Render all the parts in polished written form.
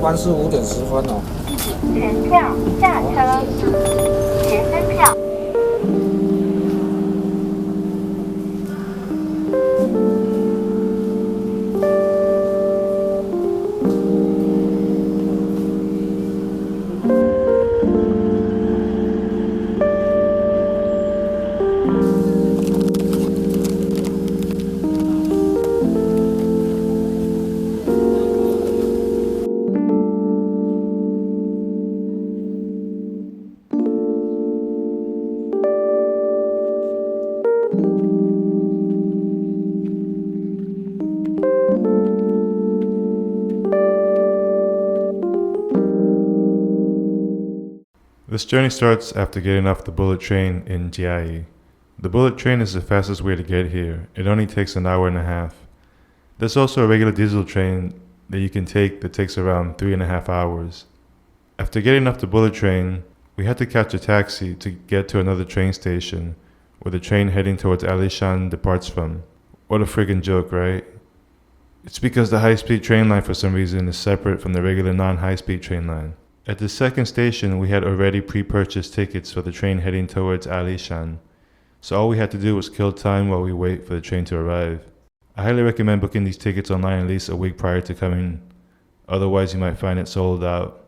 班是5点10分哦。全票下车，学生票。This journey starts after getting off the bullet train in Chiayi. The bullet train is the fastest way to get here. It only takes an hour and a half. There's also a regular diesel train that you can take that takes around 3.5 hours. After getting off the bullet train, we had to catch a taxi to get to another train station where the train heading towards Alishan departs from. What a friggin' joke, right? It's because the high-speed train line for some reason is separate from the regular non-high-speed train line. At the second station, we had already pre-purchased tickets for the train heading towards Alishan, so all we had to do was kill time while we wait for the train to arrive. I highly recommend booking these tickets online at least a week prior to coming, otherwise you might find it sold out.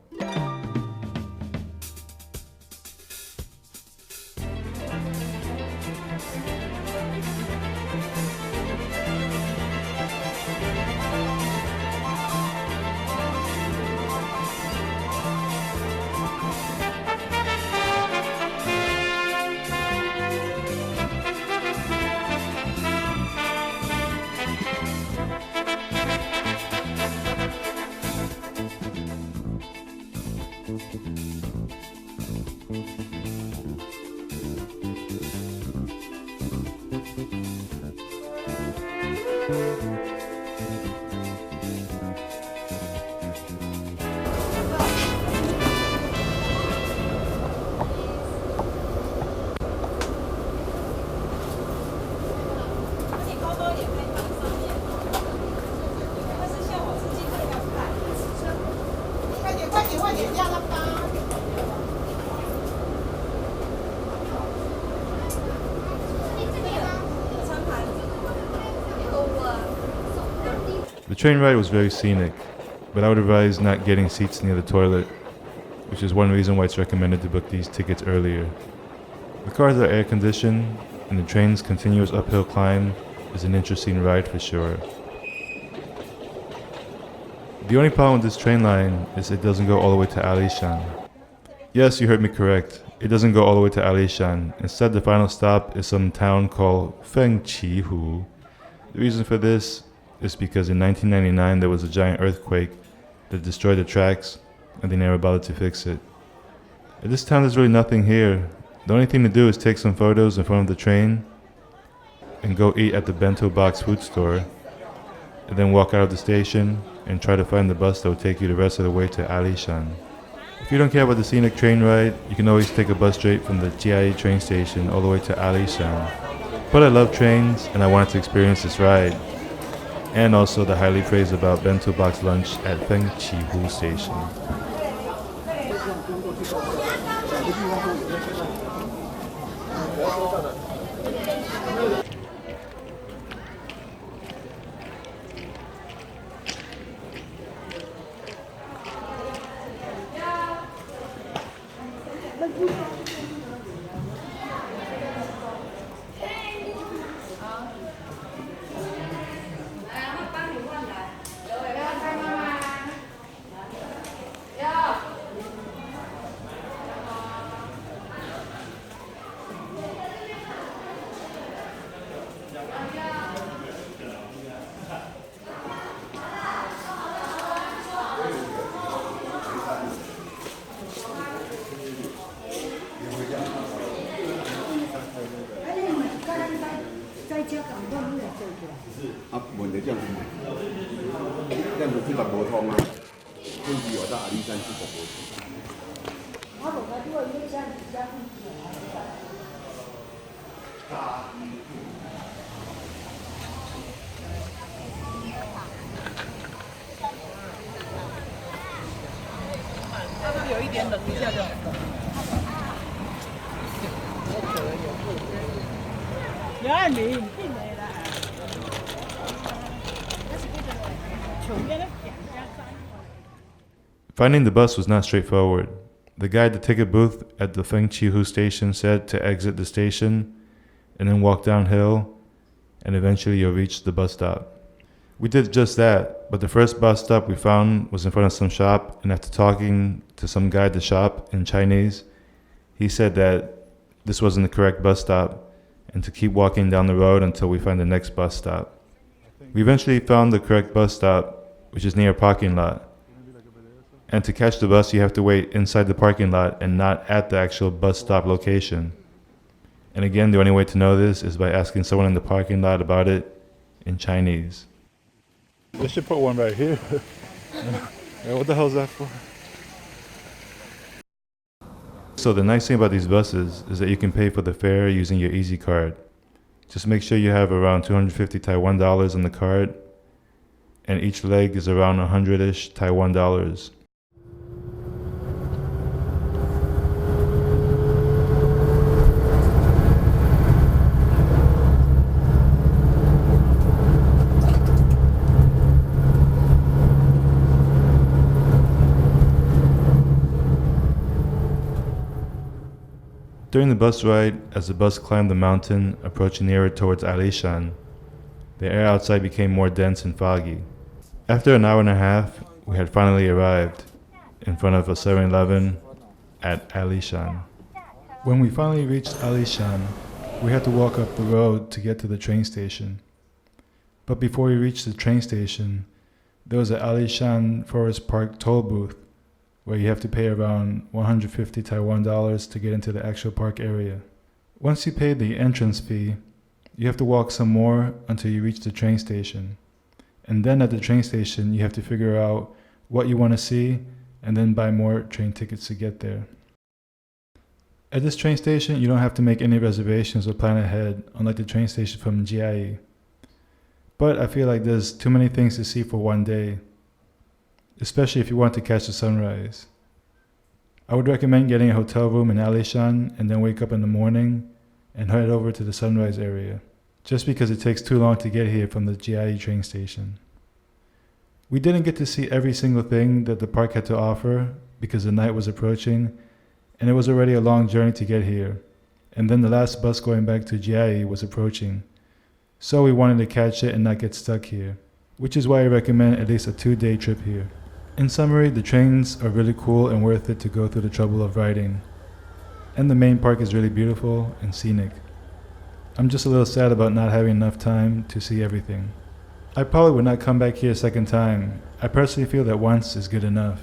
The train ride was very scenic, but I would advise not getting seats near the toilet, which is one reason why it's recommended to book these tickets earlier. The cars are air conditioned, and the train's continuous uphill climb is an interesting ride for sure. The only problem with this train line is it doesn't go all the way to Alishan. Yes, you heard me correct. It doesn't go all the way to Alishan. Instead, the final stop is some town called Fengqihu. The reason for this is because in 1999 there was a giant earthquake that destroyed the tracks and they never bothered to fix it. At this town there's really nothing here. The only thing to do is take some photos in front of the train and go eat at the bento box food store and then walk out of the station and try to find the bus that will take you the rest of the way to Alishan. If you don't care about the scenic train ride, you can always take a bus straight from the chiayi train station all the way to Alishan. But I love trains and I wanted to experience this ride, and also the highly praised about bento box lunch at Fengqihu station.啊，问题这样子买，这样子是个不通啊，飞机我到阿里山是个不通。我落来如果你想自家飞机 Finding the bus was not straightforward. The guy at the ticket booth at the Fengqihu station said to exit the station and then walk downhill, and eventually you'll reach the bus stop. We did just that, but the first bus stop we found was in front of some shop, and after talking to some guy at the shop in Chinese, he said that this wasn't the correct bus stop and to keep walking down the road until we find the next bus stop. We eventually found the correct bus stop, which is near a parking lot. And to catch the bus, you have to wait inside the parking lot and not at the actual bus stop location. And again, the only way to know this is by asking someone in the parking lot about it in Chinese. They should put one right here. Yeah, what the hell is that for? So the nice thing about these buses is that you can pay for the fare using your Easy card. Just make sure you have around 250 Taiwan dollars on the card, and each leg is around 100-ish Taiwan dollars. During the bus ride, as the bus climbed the mountain, approaching nearer towards Alishan, the air outside became more dense and foggy. After an hour and a half, we had finally arrived in front of a 7-Eleven at Alishan. When we finally reached Alishan, we had to walk up the road to get to the train station. But before we reached the train station, there was an Alishan Forest Park toll booth where you have to pay around 150 Taiwan dollars to get into the actual park area. Once you pay the entrance fee, you have to walk some more until you reach the train station. And then at the train station, you have to figure out what you want to see and then buy more train tickets to get there. At this train station, you don't have to make any reservations or plan ahead, unlike the train station from Chiayi. But I feel like there's too many things to see for one day, especially if you want to catch the sunrise. I would recommend getting a hotel room in Alishan and then wake up in the morning and head over to the sunrise area, just because it takes too long to get here from the chiayi train station. We didn't get to see every single thing that the park had to offer because the night was approaching and it was already a long journey to get here, and then the last bus going back to Chiayi was approaching, so we wanted to catch it and not get stuck here, which is why I recommend at least a 2-day trip here. In summary, the trains are really cool and worth it to go through the trouble of riding. And the main park is really beautiful and scenic. I'm just a little sad about not having enough time to see everything. I probably would not come back here a second time. I personally feel that once is good enough,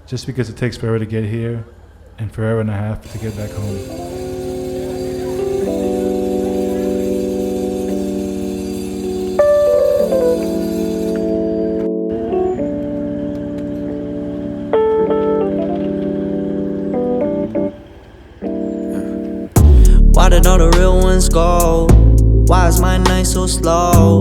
just because it takes forever to get here and forever and a half to get back home. Why did all the real ones go? Why is my night so slow?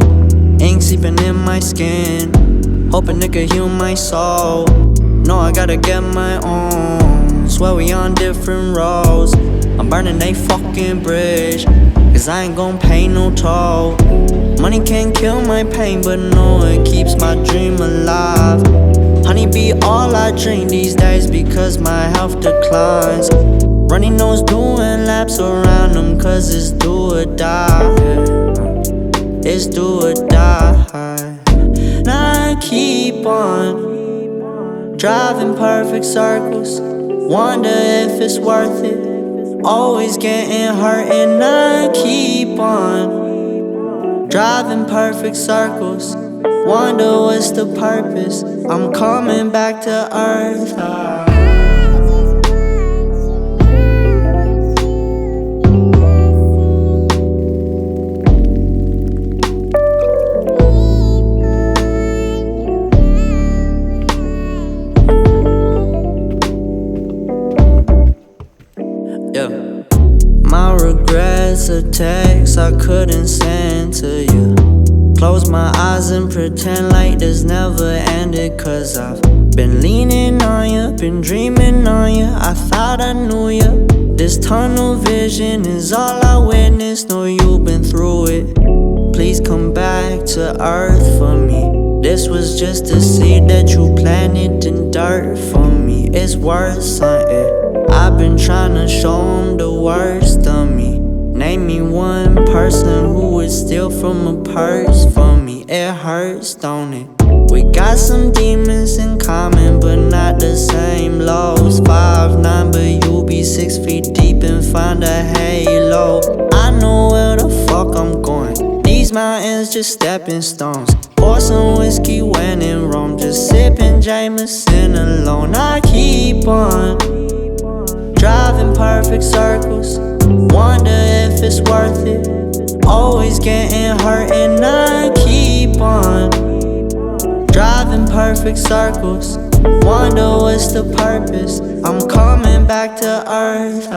Ink seeping in my skin, hoping it could heal my soul. No, I gotta get my own. Swear we on different roads. I'm burning a fucking bridge, cause I ain't gon' pay no toll. Money can't kill my pain, but no, it keeps my dream alive. Honey be all I drink these days because my health declines. Running nose doing laps around them cause it's do or die. It's do or die. Now I keep on driving perfect circles, wonder if it's worth it. Always getting hurt and I keep on driving perfect circles, wonder what's the purpose. I'm coming back to earth. My regrets are texts I couldn't send to you. Close my eyes and pretend like this never ended, cause I've Been leaning on you, been dreaming on you. I thought I knew you. This tunnel vision is all I witnessed. Know you've been through it. Please come back to earth for me. This was just a seed that you planted in dirt for me. It's worth something. I've been trying to show 'em the worst of me. Name me one person who would steal from a purse for me. It hurts, don't it? We got some demons in common, but not the same lows. 5'9", but you be 6 feet deep and find a halo. I know where the fuck I'm going. These mountains just stepping stones. Pour some whiskey when in Rome, just sipping Jameson alone. I keep on driving perfect circles. Wonder if it's worth it. Always getting hurt and I keep on driving perfect circles. Wonder what's the purpose. I'm coming back to earth.